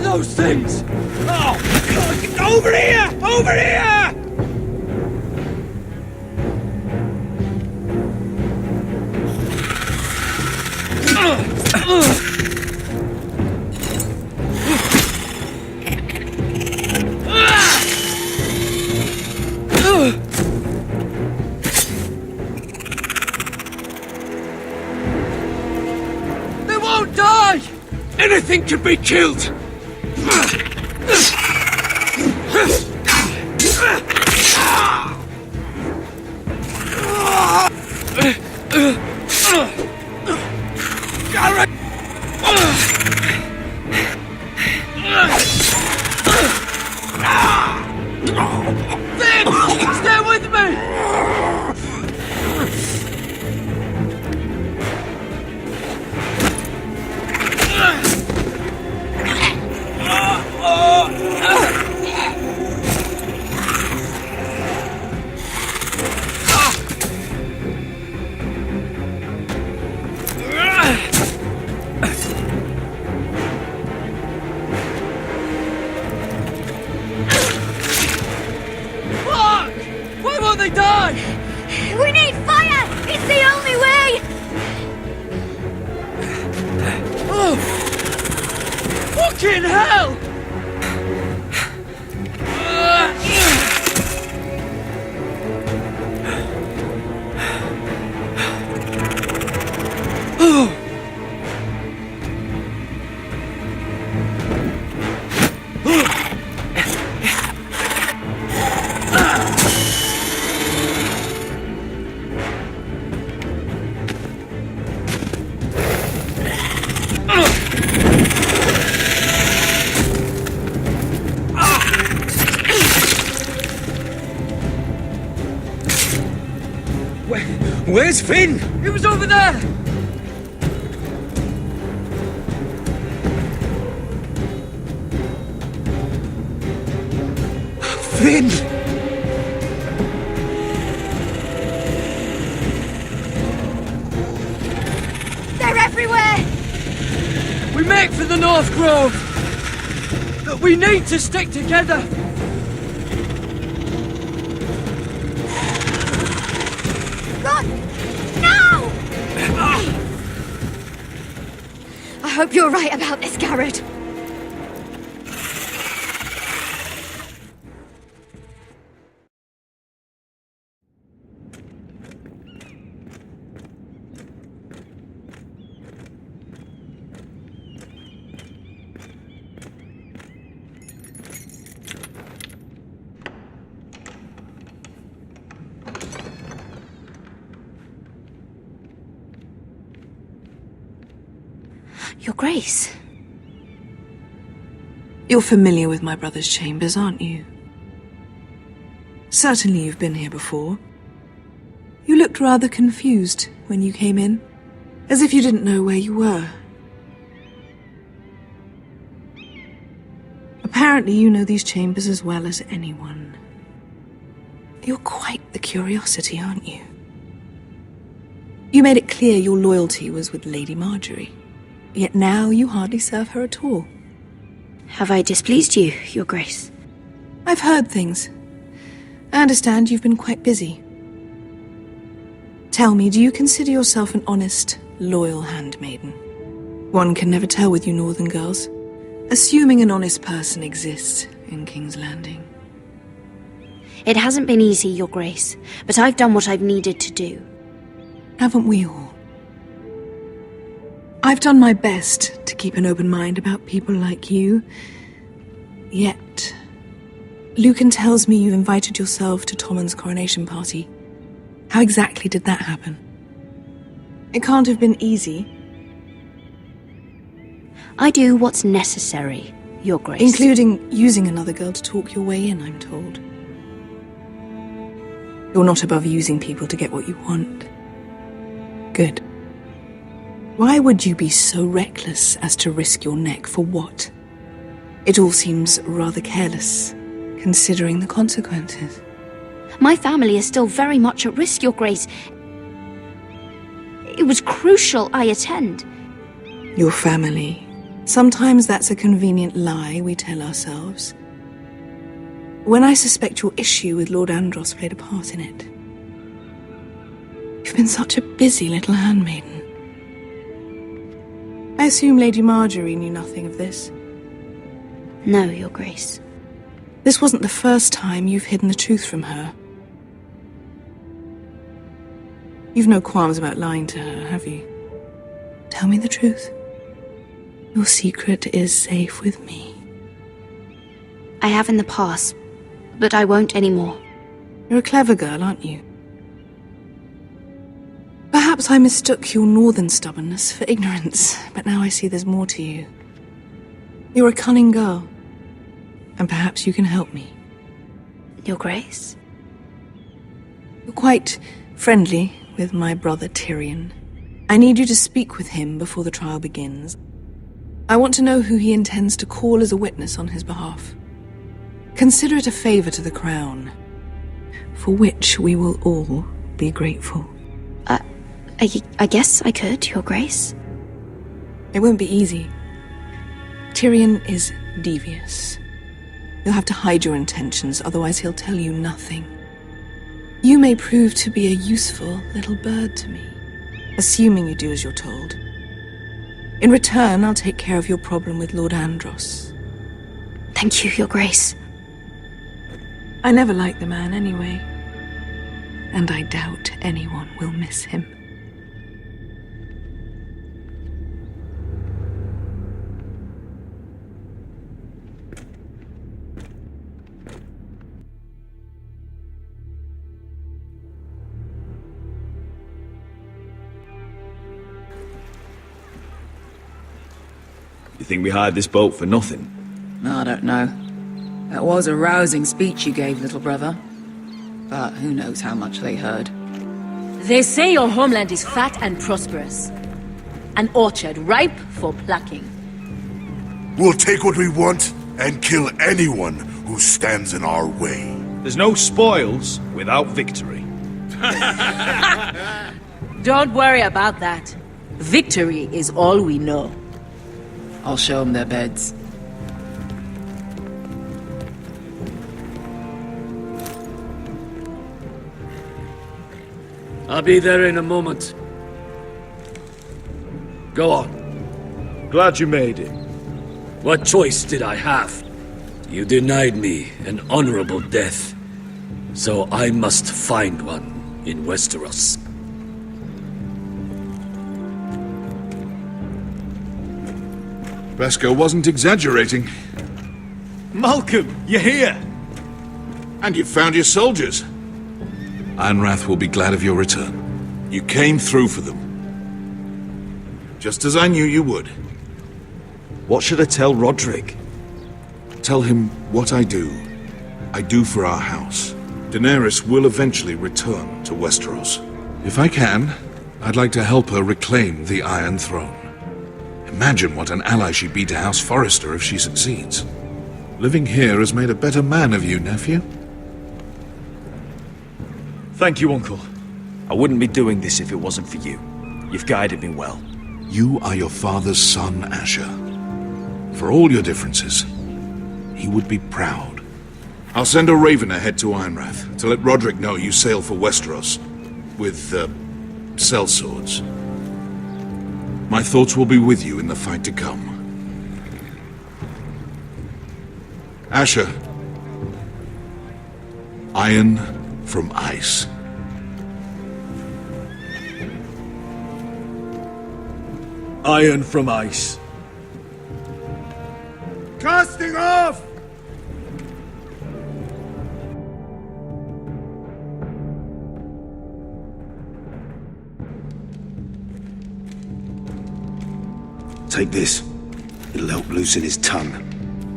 those things? Oh, God, over here! Over here! They won't die! Anything can be killed! Garrett! Finn! Stay with me! Fuck! Why won't they die? We need fire! It's the only way! Oh! Fucking hell! Oh! Where's Finn? He was over there! Finn! They're everywhere! We make for the North Grove! But we need to stick together! Run! Now! I hope you're right about this, Garrett. Your Grace. You're familiar with my brother's chambers, aren't you? Certainly you've been here before. You looked rather confused when you came in, as if you didn't know where you were. Apparently you know these chambers as well as anyone. You're quite the curiosity, aren't you? You made it clear your loyalty was with Lady Marjorie. Yet now you hardly serve her at all. Have I displeased you, Your Grace? I've heard things. I understand you've been quite busy. Tell me, do you consider yourself an honest, loyal handmaiden? One can never tell with you northern girls. Assuming an honest person exists in King's Landing. It hasn't been easy, Your Grace, but I've done what I've needed to do. Haven't we all? I've done my best to keep an open mind about people like you. Yet, Lucan tells me you invited yourself to Tommen's coronation party. How exactly did that happen? It can't have been easy. I do what's necessary, Your Grace. Including using another girl to talk your way in, I'm told. You're not above using people to get what you want. Good. Why would you be so reckless as to risk your neck for what? It all seems rather careless, considering the consequences. My family is still very much at risk, Your Grace. It was crucial I attend. Your family Sometimes that's a convenient lie we tell ourselves. When I suspect your issue with Lord Andros played a part in it. You've been such a busy little handmaiden. I assume Lady Marjorie knew nothing of this. No, Your Grace. This wasn't the first time you've hidden the truth from her. You've no qualms about lying to her, have you? Tell me the truth. Your secret is safe with me. I have in the past, but I won't anymore. You're a clever girl, aren't you? Perhaps I mistook your northern stubbornness for ignorance, but now I see there's more to you. You're a cunning girl, and perhaps you can help me. Your Grace? You're quite friendly with my brother Tyrion. I need you to speak with him before the trial begins. I want to know who he intends to call as a witness on his behalf. Consider it a favor to the crown, for which we will all be grateful. I guess I could, Your Grace. It won't be easy. Tyrion is devious. You'll have to hide your intentions, otherwise he'll tell you nothing. You may prove to be a useful little bird to me, assuming you do as you're told. In return, I'll take care of your problem with Lord Andros. Thank you, Your Grace. I never liked the man anyway, and I doubt anyone will miss him. You think we hired this boat for nothing? I don't know. That was a rousing speech you gave, little brother. But who knows how much they heard. They say your homeland is fat and prosperous. An orchard ripe for plucking. We'll take what we want and kill anyone who stands in our way. There's no spoils without victory. Don't worry about that. Victory is all we know. I'll show them their beds. I'll be there in a moment. Go on. Glad you made it. What choice did I have? You denied me an honorable death, so I must find one in Westeros. Beskar wasn't exaggerating. Malcolm, you're here! And you found your soldiers. Ironrath will be glad of your return. You came through for them. Just as I knew you would. What should I tell Roderick? Tell him what I do for our house. Daenerys will eventually return to Westeros. If I can, I'd like to help her reclaim the Iron Throne. Imagine what an ally she'd be to House Forrester if she succeeds. Living here has made a better man of you, nephew. Thank you, Uncle. I wouldn't be doing this if it wasn't for you. You've guided me well. You are your father's son, Asher. For all your differences, he would be proud. I'll send a raven ahead to Ironrath to let Roderick know you sail for Westeros with, sellswords. My thoughts will be with you in the fight to come. Asher. Iron from ice. Iron from ice. Casting off! Take this. It'll help loosen his tongue.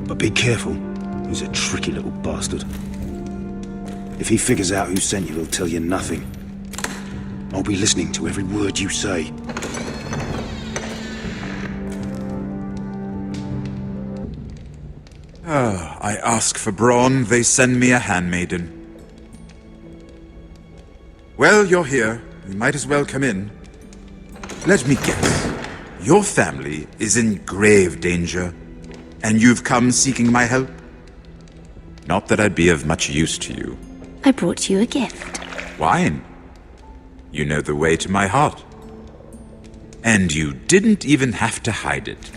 But be careful. He's a tricky little bastard. If he figures out who sent you, he'll tell you nothing. I'll be listening to every word you say. I ask for brawn, they send me a handmaiden. Well, you're here. You might as well come in. Let me guess. Your family is in grave danger, and you've come seeking my help? Not that I'd be of much use to you. I brought you a gift. Wine. You know the way to my heart. And you didn't even have to hide it.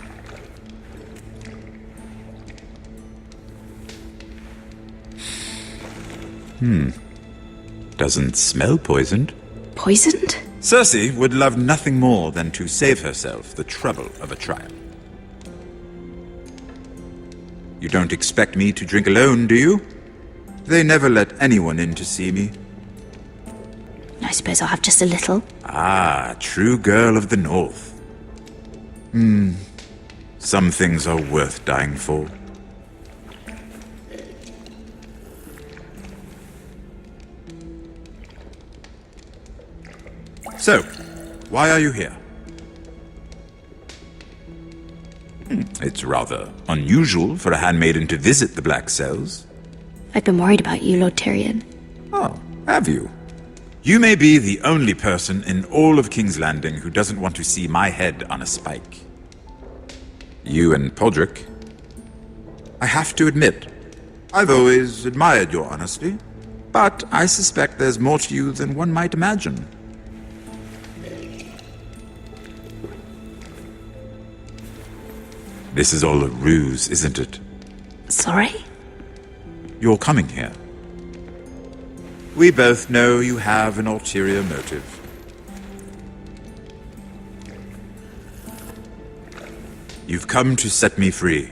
Doesn't smell poisoned. Poisoned? Cersei would love nothing more than to save herself the trouble of a trial. You don't expect me to drink alone, do you? They never let anyone in to see me. I suppose I'll have just a little. Ah, true girl of the North. Some things are worth dying for. So, why are you here? It's rather unusual for a handmaiden to visit the Black Cells. I've been worried about you, Lord Tyrion. Oh, have you? You may be the only person in all of King's Landing who doesn't want to see my head on a spike. You and Podrick. I have to admit, I've always admired your honesty, but I suspect there's more to you than one might imagine. This is all a ruse, isn't it? Sorry? You're coming here. We both know you have an ulterior motive. You've come to set me free.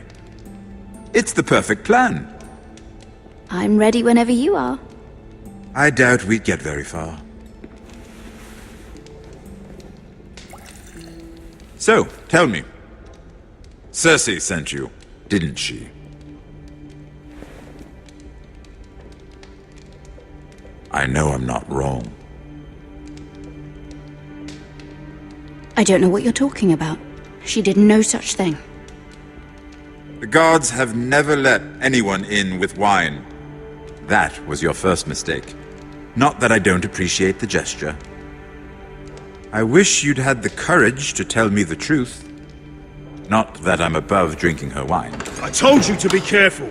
It's the perfect plan. I'm ready whenever you are. I doubt we'd get very far. So, tell me. Cersei sent you, didn't she? I know I'm not wrong. I don't know what you're talking about. She did no such thing. The guards have never let anyone in with wine. That was your first mistake. Not that I don't appreciate the gesture. I wish you'd had the courage to tell me the truth. Not that I'm above drinking her wine. I told you to be careful.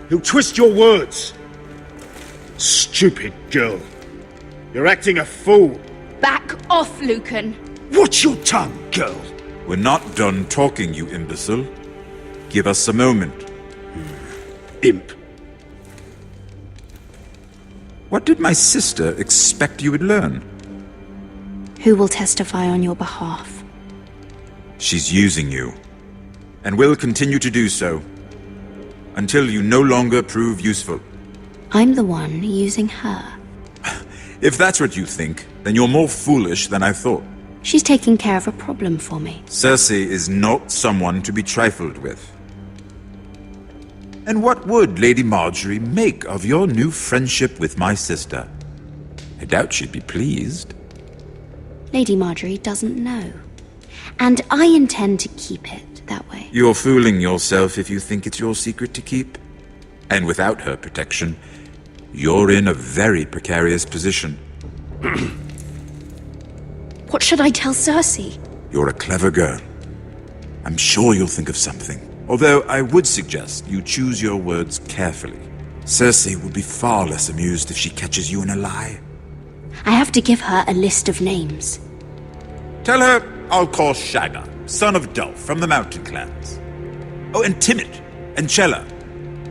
He'll twist your words. Stupid girl. You're acting a fool. Back off, Lucan. Watch your tongue, girl. We're not done talking, you imbecile. Give us a moment. Imp. What did my sister expect you would learn? Who will testify on your behalf? She's using you, and will continue to do so, until you no longer prove useful. I'm the one using her. If that's what you think, then you're more foolish than I thought. She's taking care of a problem for me. Cersei is not someone to be trifled with. And what would Lady Marjorie make of your new friendship with my sister? I doubt she'd be pleased. Lady Marjorie doesn't know. And I intend to keep it that way. You're fooling yourself if you think it's your secret to keep. And without her protection, you're in a very precarious position. What should I tell Cersei? You're a clever girl. I'm sure you'll think of something. Although I would suggest you choose your words carefully. Cersei will be far less amused if she catches you in a lie. I have to give her a list of names. Tell her I'll call Shagga, son of Dolph from the Mountain Clans. Oh, and Timid, and Chella,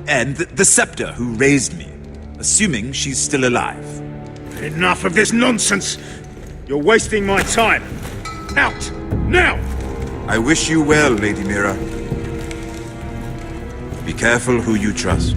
and the Scepter who raised me, assuming she's still alive. Enough of this nonsense. You're wasting my time. Out! Now! I wish you well, Lady Mira. Be careful who you trust.